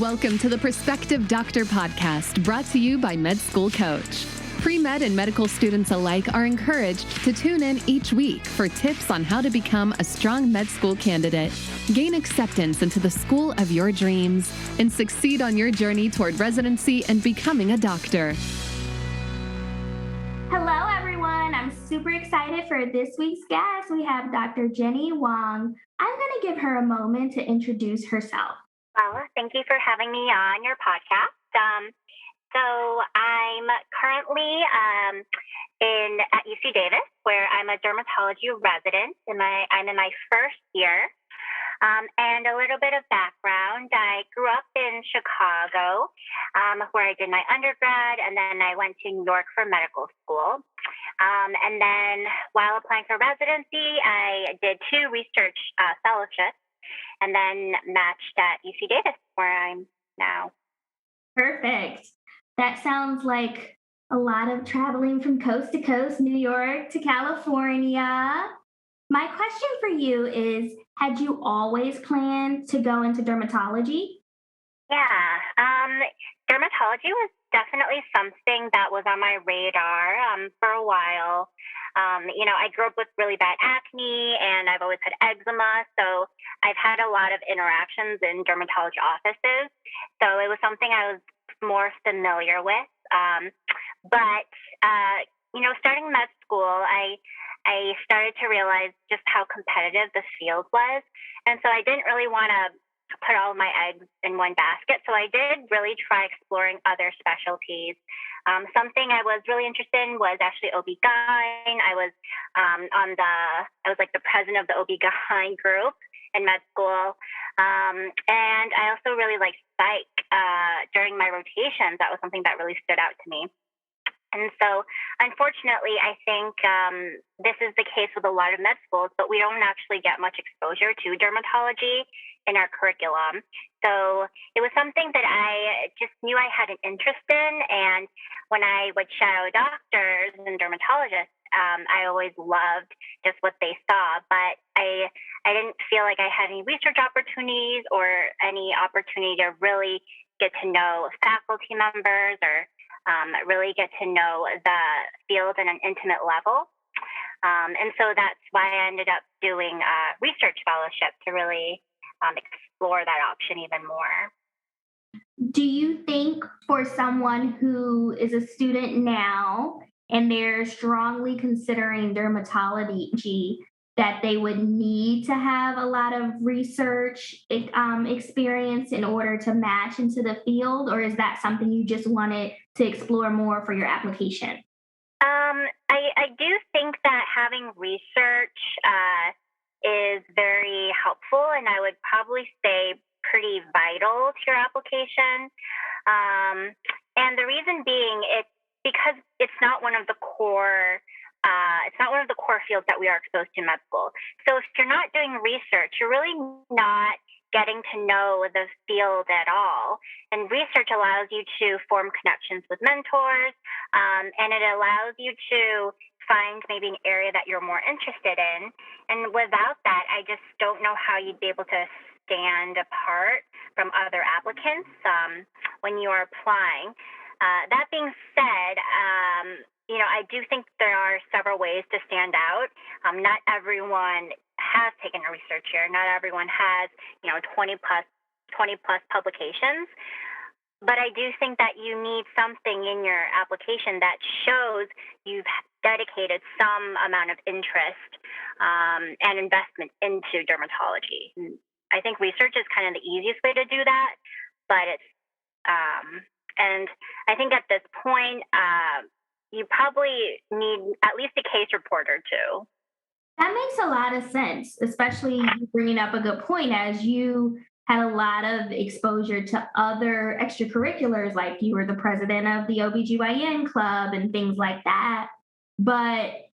Welcome to the Prospective Doctor podcast, brought to you by Med School Coach. Premed and medical students alike are encouraged to tune in each week for tips on how to become a strong med school candidate, gain acceptance into the school of your dreams, and succeed on your journey toward residency and becoming a doctor. Hello, everyone. I'm super excited for this week's guest. We have Dr. Jenny Wang. I'm going to give her a moment to introduce herself. Well, thank you for having me on your podcast. So I'm currently at UC Davis, where I'm a dermatology resident. I'm in my first year. And a little bit of background, I grew up in Chicago, where I did my undergrad, and then I went to New York for medical school. And then while applying for residency, I did 2 research fellowships, and then matched at UC Davis, where I'm now. Perfect. That sounds like a lot of traveling from coast to coast, New York to California. My question for you is, had you always planned to go into dermatology? Yeah, dermatology was definitely something that was on my radar for a while. I grew up with really bad acne, and I've always had eczema, so I've had a lot of interactions in dermatology offices. So it was something I was more familiar with. But starting med school, I started to realize just how competitive the field was. And so I didn't really want to put all my eggs in one basket. So I did really try exploring other specialties. Something I was really interested in was actually OB-GYN. I was like the president of the OB-GYN group in med school. And I also really liked psych. During my rotations, that was something that really stood out to me. And so, unfortunately, I think this is the case with a lot of med schools, but we don't actually get much exposure to dermatology in our curriculum. So it was something that I just knew I had an interest in. And when I would shadow doctors and dermatologists, I always loved just what they saw. But I didn't feel like I had any research opportunities or any opportunity to really get to know faculty members or really get to know the field in an intimate level. And so that's why I ended up doing a research fellowship to really explore that option even more. Do you think for someone who is a student now and they're strongly considering dermatology that they would need to have a lot of research experience in order to match into the field, or is that something you just wanted to explore more for your application? I do think that having research is very helpful, and I would probably say pretty vital to your application. And the reason being, it's because it's not one of the core fields that we are exposed to in med school. So if you're not doing research, you're really not getting to know the field at all. And research allows you to form connections with mentors, and it allows you to find maybe an area that you're more interested in. And without that, I just don't know how you'd be able to stand apart from other applicants when you are applying. That being said, I do think there are several ways to stand out. Not everyone has taken a research year. Not everyone has, 20 plus publications. But I do think that you need something in your application that shows you've dedicated some amount of interest and investment into dermatology. And I think research is kind of the easiest way to do that, but it's and I think at this point, you probably need at least a case report or 2. That makes a lot of sense, especially you bringing up a good point, as you had a lot of exposure to other extracurriculars, like you were the president of the OBGYN club and things like that. But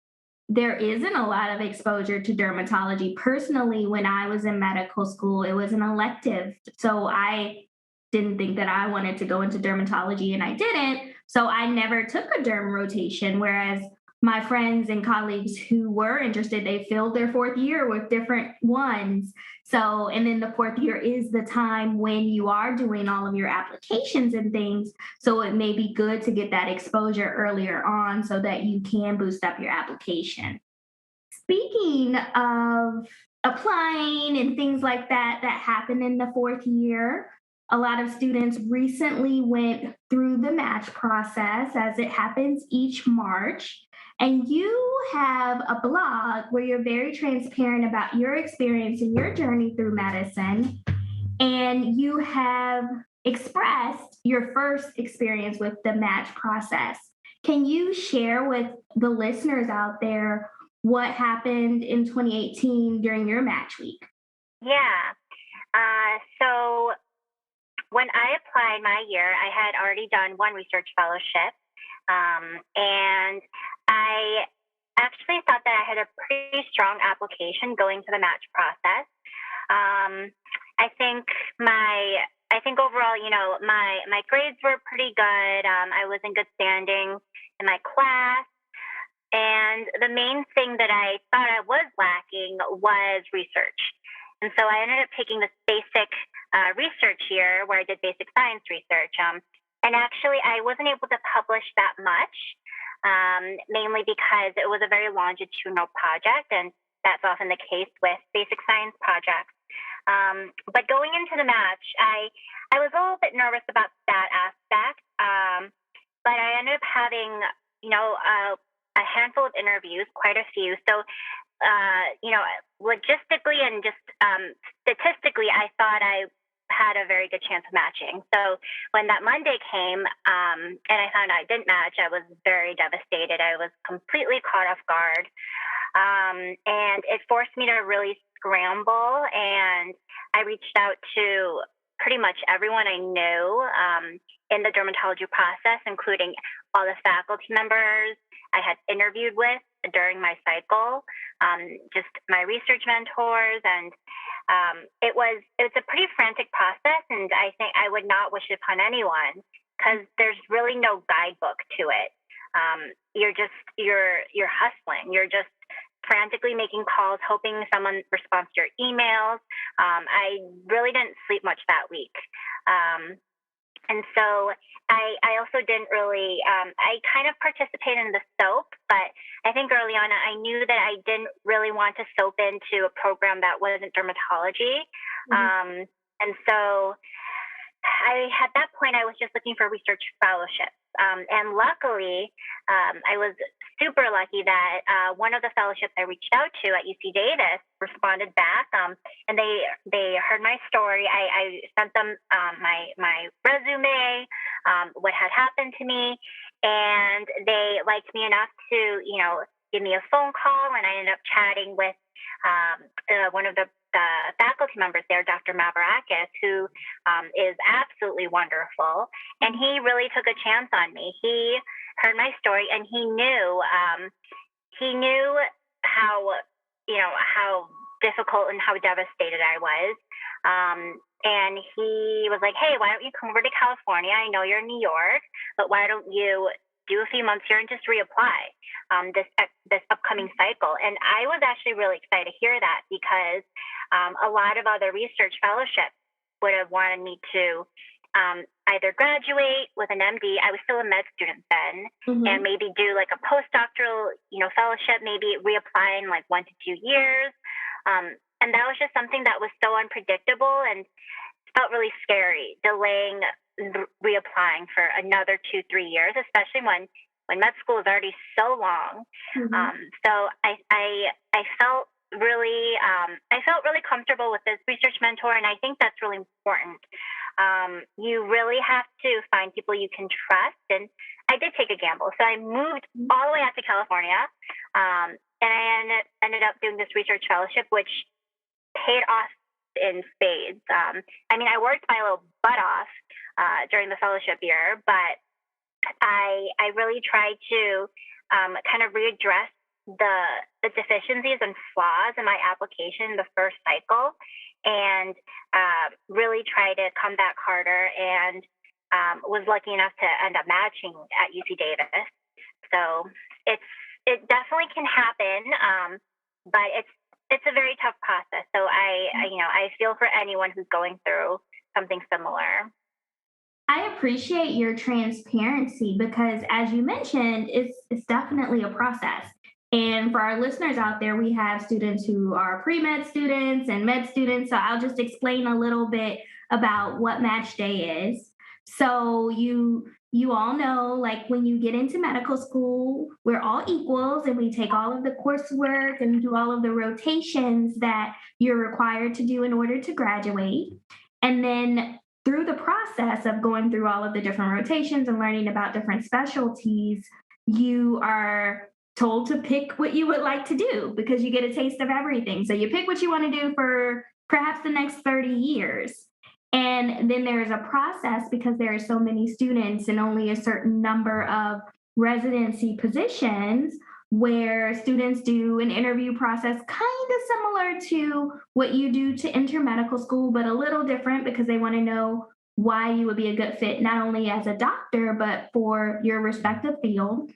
there isn't a lot of exposure to dermatology. Personally, when I was in medical school, it was an elective. So I didn't think that I wanted to go into dermatology, and I didn't. So I never took a derm rotation, whereas my friends and colleagues who were interested, they filled their fourth year with different ones. So, and then the fourth year is the time when you are doing all of your applications and things. So it may be good to get that exposure earlier on so that you can boost up your application. Speaking of applying and things like that that happen in the fourth year, a lot of students recently went through the match process as it happens each March. And you have a blog where you're very transparent about your experience and your journey through medicine. And you have expressed your first experience with the match process. Can you share with the listeners out there what happened in 2018 during your match week? Yeah. So when I applied my year, I had already done one research fellowship. And I actually thought that I had a pretty strong application going to the match process. I think overall, my grades were pretty good. I was in good standing in my class. And the main thing that I thought I was lacking was research. And so I ended up taking this basic research year where I did basic science research. And actually, I wasn't able to publish that much, mainly because it was a very longitudinal project. And that's often the case with basic science projects. But going into the match, I was a little bit nervous about that aspect. But I ended up having, a handful of interviews, quite a few. So, logistically and just statistically, I thought I had a very good chance of matching. So when that Monday came and I found out I didn't match, I was very devastated. I was completely caught off guard. And it forced me to really scramble. And I reached out to pretty much everyone I knew in the dermatology process, including all the faculty members I had interviewed with during my cycle, just my research mentors. And it's a pretty frantic process. And I think I would not wish it upon anyone because there's really no guidebook to it. You're hustling. You're just frantically making calls, hoping someone responds to your emails. I really didn't sleep much that week. And so I also didn't really, I kind of participated in the SOAP, but I think early on I knew that I didn't really want to SOAP into a program that wasn't dermatology. Mm-hmm. And so at that point, I was just looking for research fellowships. And luckily, I was super lucky that one of the fellowships I reached out to at UC Davis responded back, and they heard my story. I sent them my resume, what had happened to me, and they liked me enough to give me a phone call, and I ended up chatting with one of the faculty members there, Dr. Mavrakis, who is absolutely wonderful. And he really took a chance on me. He heard my story and he knew how difficult and how devastated I was. And he was like, hey, why don't you come over to California? I know you're in New York, but why don't you do a few months here and just reapply this upcoming cycle? And I was actually really excited to hear that because a lot of other research fellowships would have wanted me to either graduate with an MD. I was still a med student then, mm-hmm. and maybe do like a postdoctoral, fellowship, maybe reapply in like 1 to 2 years. And that was just something that was so unpredictable and felt really scary, delaying reapplying for another 2-3 years, especially when med school is already so long. Mm-hmm. So I felt really comfortable with this research mentor, and I think that's really important. You really have to find people you can trust, and I did take a gamble. So I moved all the way out to California, and I ended up doing this research fellowship, which paid off in spades. I worked my little butt off during the fellowship year, but I really tried to kind of readdress the deficiencies and flaws in my application in the first cycle, and really try to come back harder, and was lucky enough to end up matching at UC Davis. So it definitely can happen, but it's a very tough process. So I feel for anyone who's going through something similar. I appreciate your transparency because, as you mentioned, it's definitely a process. And for our listeners out there, we have students who are pre-med students and med students. So I'll just explain a little bit about what match day is. So you all know, like when you get into medical school, we're all equals and we take all of the coursework and do all of the rotations that you're required to do in order to graduate. And then through the process of going through all of the different rotations and learning about different specialties, you are told to pick what you would like to do because you get a taste of everything. So you pick what you want to do for perhaps the next 30 years. And then there's a process because there are so many students and only a certain number of residency positions where students do an interview process kind of similar to what you do to enter medical school, but a little different because they want to know why you would be a good fit, not only as a doctor, but for your respective field.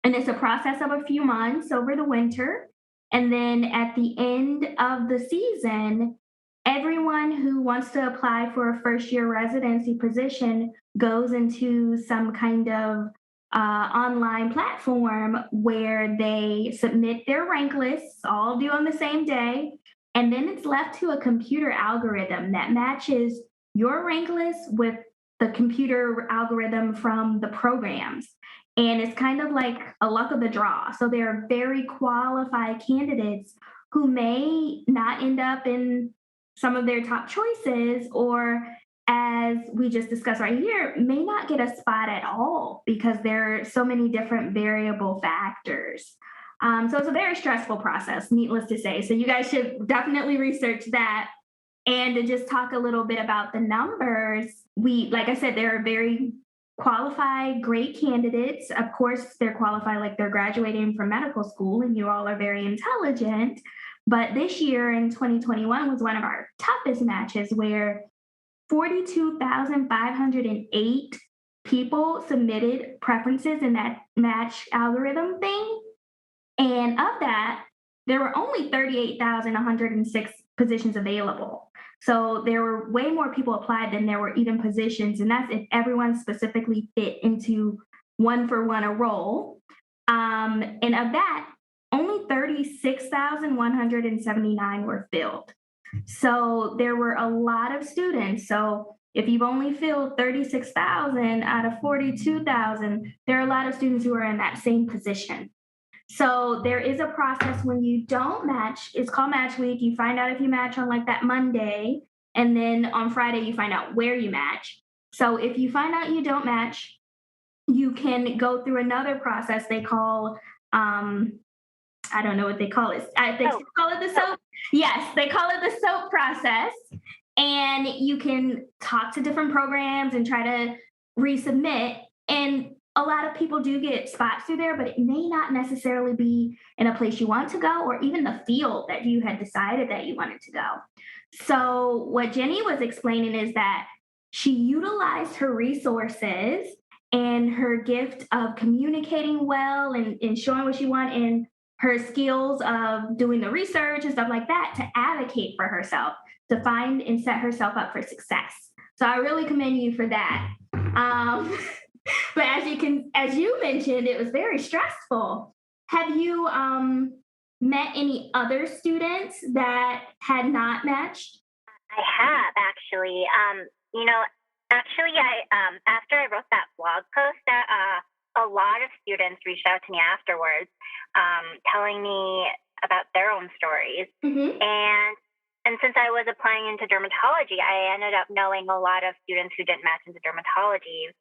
And it's a process of a few months over the winter. And then at the end of the season, everyone who wants to apply for a first year residency position goes into some kind of online platform where they submit their rank lists, all due on the same day. And then it's left to a computer algorithm that matches your rank list with the computer algorithm from the programs. And it's kind of like a luck of the draw. So there are very qualified candidates who may not end up in some of their top choices, or as we just discussed right here, may not get a spot at all because there are so many different variable factors. So it's a very stressful process, needless to say. So you guys should definitely research that. And to just talk a little bit about the numbers, like I said, there are very qualified, great candidates. Of course, they're qualified like they're graduating from medical school, and you all are very intelligent. But this year in 2021 was one of our toughest matches where 42,508 people submitted preferences in that match algorithm thing. And of that, there were only 38,106 positions available. So there were way more people applied than there were even positions. And that's if everyone specifically fit into one for one a role. And of that, only 36,179 were filled. So there were a lot of students. So if you've only filled 36,000 out of 42,000, there are a lot of students who are in that same position. So there is a process when you don't match. It's called match week. You find out if you match on like that Monday, and then on Friday you find out where you match. So if you find out you don't match, you can go through another process they call I don't know what they call it. They call it the soap. Yes, they call it the soap process. And you can talk to different programs and try to resubmit. And a lot of people do get spots through there, but it may not necessarily be in a place you want to go or even the field that you had decided that you wanted to go. So what Jenny was explaining is that she utilized her resources and her gift of communicating well and showing what she wanted, and her skills of doing the research and stuff like that to advocate for herself, to find and set herself up for success. So I really commend you for that. But as you mentioned, it was very stressful. Have you met any other students that had not matched? I have actually. I after I wrote that blog post, that a lot of students reached out to me afterwards, telling me about their own stories. Mm-hmm. And since I was applying into dermatology, I ended up knowing a lot of students who didn't match into dermatology.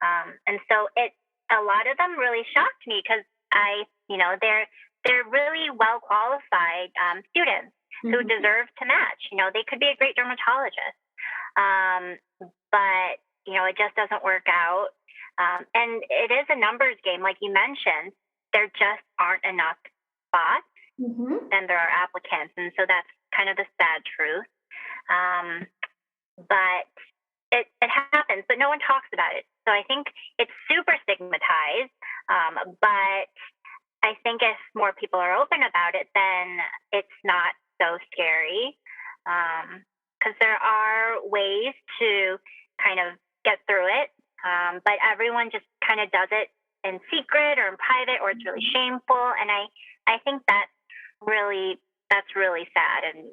And so a lot of them really shocked me because they're really well qualified students who deserve to match. They could be a great dermatologist, but it just doesn't work out. And it is a numbers game, like you mentioned. There just aren't enough spots, and there are applicants, and so that's kind of the sad truth. But it happens, but no one talks about it. So I think it's super stigmatized. But I think if more people are open about it, then it's not so scary. Because there are ways to kind of get through it, but everyone just kind of does it in secret or in private, or it's really shameful. And I think that's really sad, and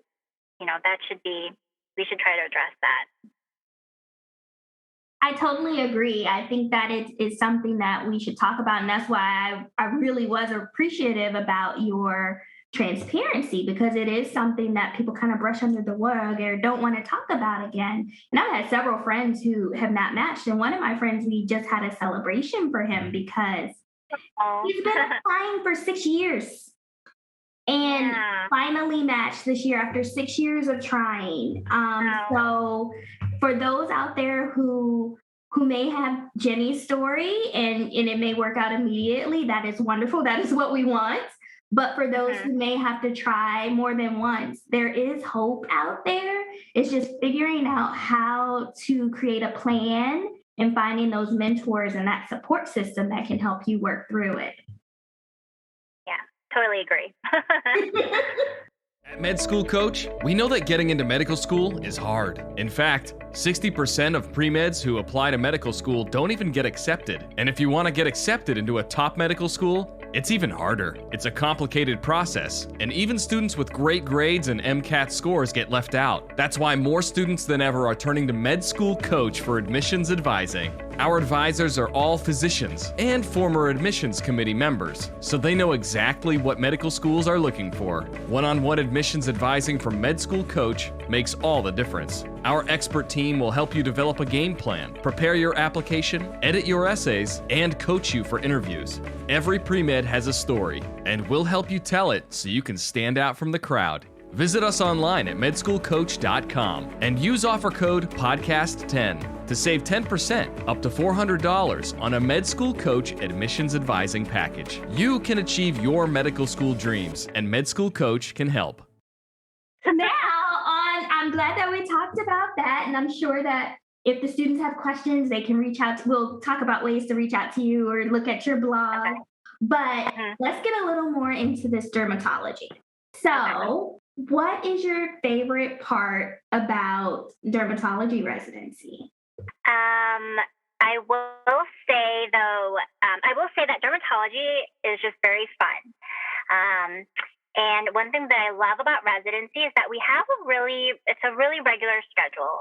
we should try to address that. I totally agree. I think that it is something that we should talk about. And that's why I really was appreciative about your transparency, because it is something that people kind of brush under the rug or don't want to talk about again. And I've had several friends who have not matched. And one of my friends, we just had a celebration for him because he's been applying for 6 years and finally matched this year after 6 years of trying. So for those out there who may have Jenny's story and it may work out immediately, that is wonderful. That is what we want. But for those who may have to try more than once, there is hope out there. It's just figuring out how to create a plan and finding those mentors and that support system that can help you work through it. Yeah, totally agree. At Med School Coach, we know that getting into medical school is hard. In fact, 60% of pre-meds who apply to medical school don't even get accepted. And if you want to get accepted into a top medical school, it's even harder. It's a complicated process, and even students with great grades and MCAT scores get left out. That's why more students than ever are turning to Med School Coach for admissions advising. Our advisors are all physicians and former admissions committee members, so they know exactly what medical schools are looking for. One-on-one admissions advising from Med School Coach makes all the difference. Our expert team will help you develop a game plan, prepare your application, edit your essays, and coach you for interviews. Every pre-med has a story, and we'll help you tell it so you can stand out from the crowd. Visit us online at medschoolcoach.com and use offer code PODCAST10 to save 10% up to $400 on a Med School Coach admissions advising package. You can achieve your medical school dreams, and Med School Coach can help. I'm glad that we talked about that, and I'm sure that if the students have questions, they can reach out. We'll talk about ways to reach out to you or look at your blog. Okay. But let's get a little more into this dermatology. So what is your favorite part about dermatology residency? I will say, though, that dermatology is just very fun. And one thing that I love about residency is that we have a really regular schedule.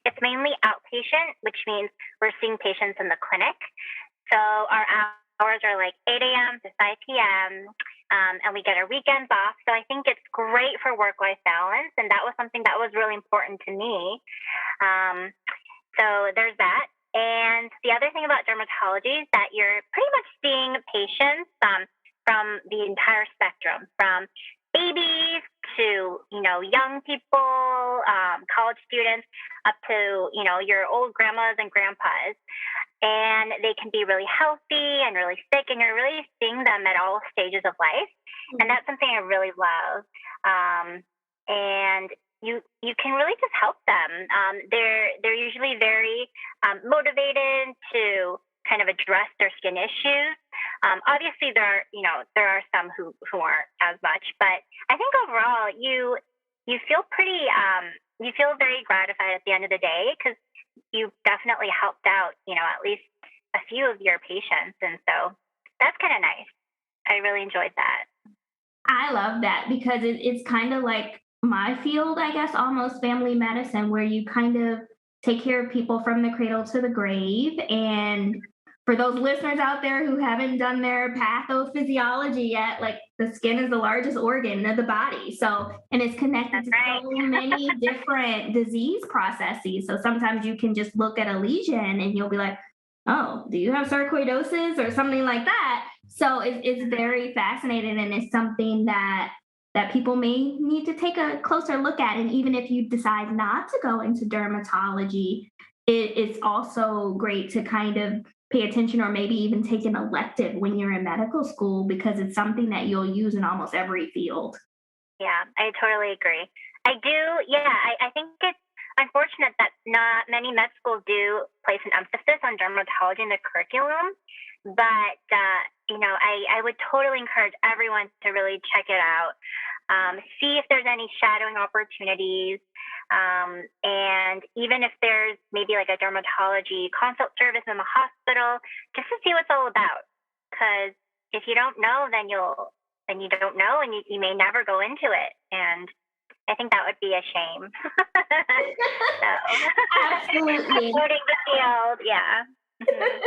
It's mainly outpatient, which means we're seeing patients in the clinic. So our hours are like 8 a.m. to 5 p.m., and we get our weekends off. So I think it's great for work-life balance, and that was something that was really important to me. So there's that. And the other thing about dermatology is that you're pretty much seeing patients from the entire spectrum, from babies to, young people, college students, up to, your old grandmas and grandpas. And they can be really healthy and really sick, and you're really seeing them at all stages of life. And that's something I really love. And you can really just help them. They're usually very motivated to kind of address their skin issues. Obviously, there are some who aren't as much, but I think overall you feel you feel very gratified at the end of the day, because you definitely helped out at least a few of your patients, and so that's kind of nice. I really enjoyed that. I love that, because it's kind of like my field, I guess, almost family medicine, where you kind of take care of people from the cradle to the grave. And for those listeners out there who haven't done their pathophysiology yet, like, the skin is the largest organ of the body. So, and it's connected to so many different disease processes. So sometimes you can just look at a lesion and you'll be like, oh, do you have sarcoidosis or something like that? So it's very fascinating, and it's something that people may need to take a closer look at. And even if you decide not to go into dermatology, it's also great to kind of pay attention, or maybe even take an elective when you're in medical school, because it's something that you'll use in almost every field. Yeah, I totally agree. I do. Yeah, I think it's unfortunate that not many med schools do place an emphasis on dermatology in the curriculum. But, I would totally encourage everyone to really check it out. See if there's any shadowing opportunities. And even if there's maybe like a dermatology consult service in the hospital, just to see what it's all about. Because if you don't know, then you don't know, and you may never go into it. And I think that would be a shame. Absolutely. Supporting the field, yeah. Mhm.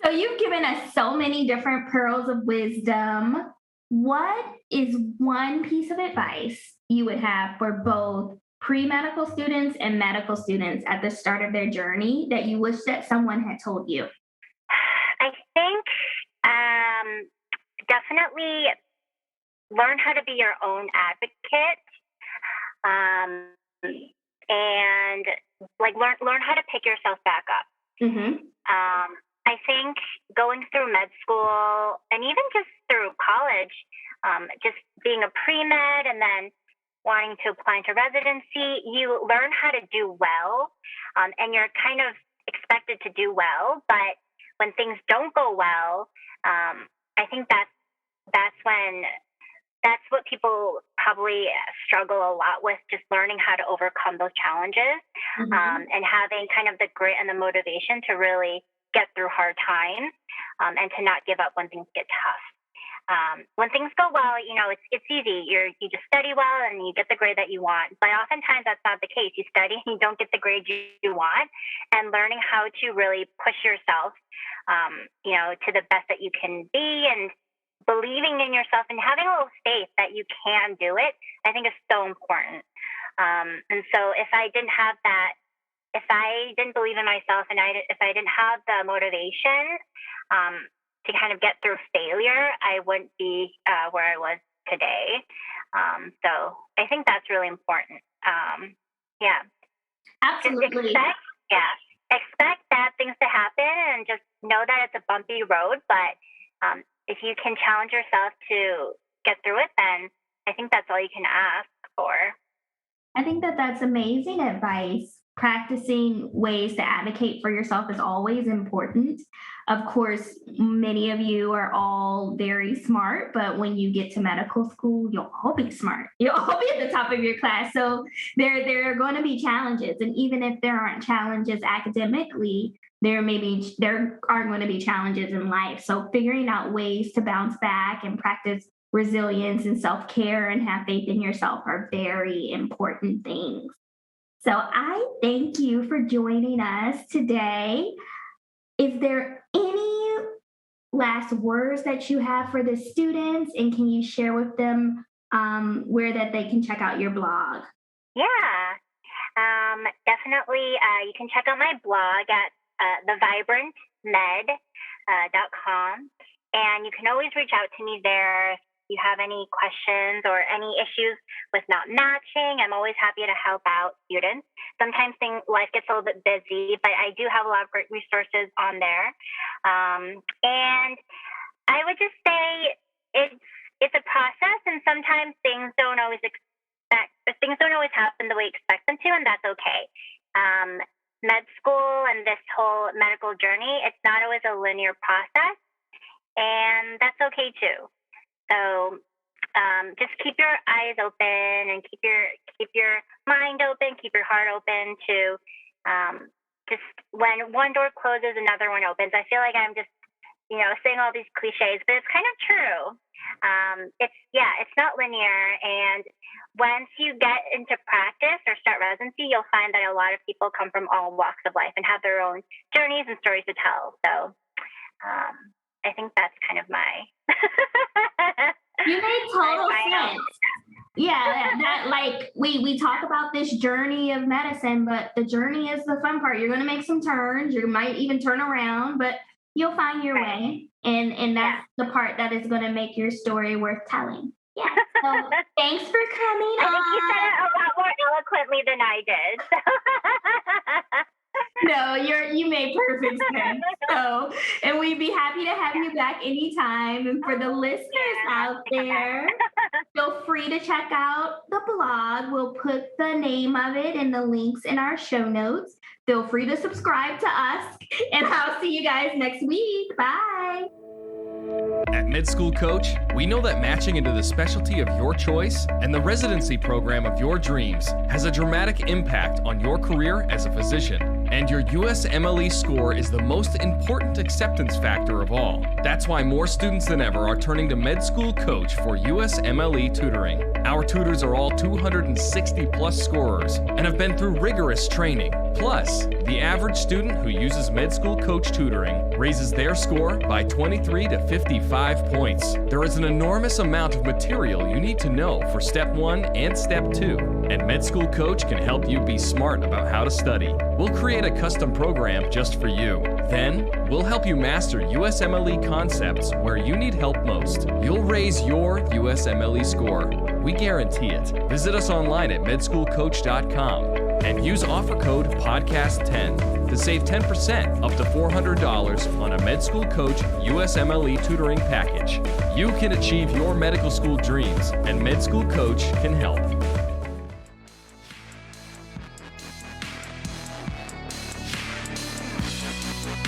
So you've given us so many different pearls of wisdom. What is one piece of advice you would have for both pre-medical students and medical students at the start of their journey that you wish that someone had told you? I think definitely learn how to be your own advocate, and like learn how to pick yourself back up. Mm-hmm. I think going through med school and even just through college, just being a pre-med and then wanting to apply into residency, you learn how to do well, and you're kind of expected to do well. But when things don't go well, I think that's what people probably struggle a lot with, just learning how to overcome those challenges, Mm-hmm. and having kind of the grit and the motivation to really get through hard times, and to not give up when things get tough. When things go well, it's easy. You just study well and you get the grade that you want. But oftentimes that's not the case. You study and you don't get the grade you want. And learning how to really push yourself, to the best that you can be, and believing in yourself and having a little faith that you can do it, I think is so important. And so if I didn't have that, if I didn't believe in myself, and if I didn't have the motivation, to kind of get through failure, I wouldn't be where I was today. So I think that's really important. Yeah. Absolutely. Expect bad things to happen, and just know that it's a bumpy road. But if you can challenge yourself to get through it, then I think that's all you can ask for. I think that that's amazing advice. Practicing ways to advocate for yourself is always important. Of course, many of you are all very smart, but when you get to medical school, you'll all be smart. You'll all be at the top of your class. So there are going to be challenges. And even if there aren't challenges academically, there are going to be challenges in life. So figuring out ways to bounce back and practice resilience and self-care and have faith in yourself are very important things. So I thank you for joining us today. Is there any last words that you have for the students, and can you share with them where that they can check out your blog? Yeah, definitely. You can check out my blog at thevibrantmed.com, and you can always reach out to me there. You have any questions or any issues with not matching, I'm always happy to help out students. Sometimes life gets a little bit busy, but I do have a lot of great resources on there. And I would just say it's a process, and sometimes things don't always happen the way you expect them to, and that's okay. Med school and this whole medical journey, it's not always a linear process, and that's okay too. So just keep your eyes open, and keep your mind open, keep your heart open to just when one door closes, another one opens. I feel like I'm just saying all these cliches, but it's kind of true. It's not linear, and once you get into practice or start residency, you'll find that a lot of people come from all walks of life and have their own journeys and stories to tell. So I think that's kind of my You make total sense. Yeah, that like we talk about this journey of medicine, but the journey is the fun part. You're going to make some turns. You might even turn around, but you'll find your way, and that's the part that is going to make your story worth telling. Yeah. So thanks for coming I think you said it a lot more eloquently than I did. No, you made perfect sense. So, and we'd be happy to have you back anytime. And for the listeners out there, feel Feel free to check out the blog. We'll put the name of it and the links in our show notes. Feel free to subscribe to us, and I'll see you guys next week. Bye. At Med School Coach, we know that matching into the specialty of your choice and the residency program of your dreams has a dramatic impact on your career as a physician. And your USMLE score is the most important acceptance factor of all. That's why more students than ever are turning to Med School Coach for USMLE tutoring. Our tutors are all 260 plus scorers and have been through rigorous training. Plus, the average student who uses Med School Coach tutoring raises their score by 23 to 55 points. There is an enormous amount of material you need to know for Step 1 and Step 2, and Med School Coach can help you be smart about how to study. We'll create a custom program just for you. Then, we'll help you master USMLE concepts where you need help most. You'll raise your USMLE score. We guarantee it. Visit us online at medschoolcoach.com and use offer code PODCAST10 to save 10% up to $400 on a Med School Coach USMLE tutoring package. You can achieve your medical school dreams, and Med School Coach can help.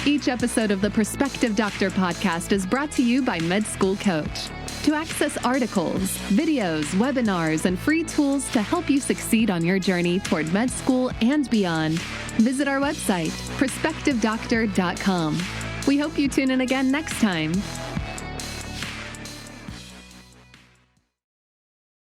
Each episode of the Prospective Doctor podcast is brought to you by Med School Coach. To access articles, videos, webinars, and free tools to help you succeed on your journey toward med school and beyond, visit our website, prospectivedoctor.com. We hope you tune in again next time.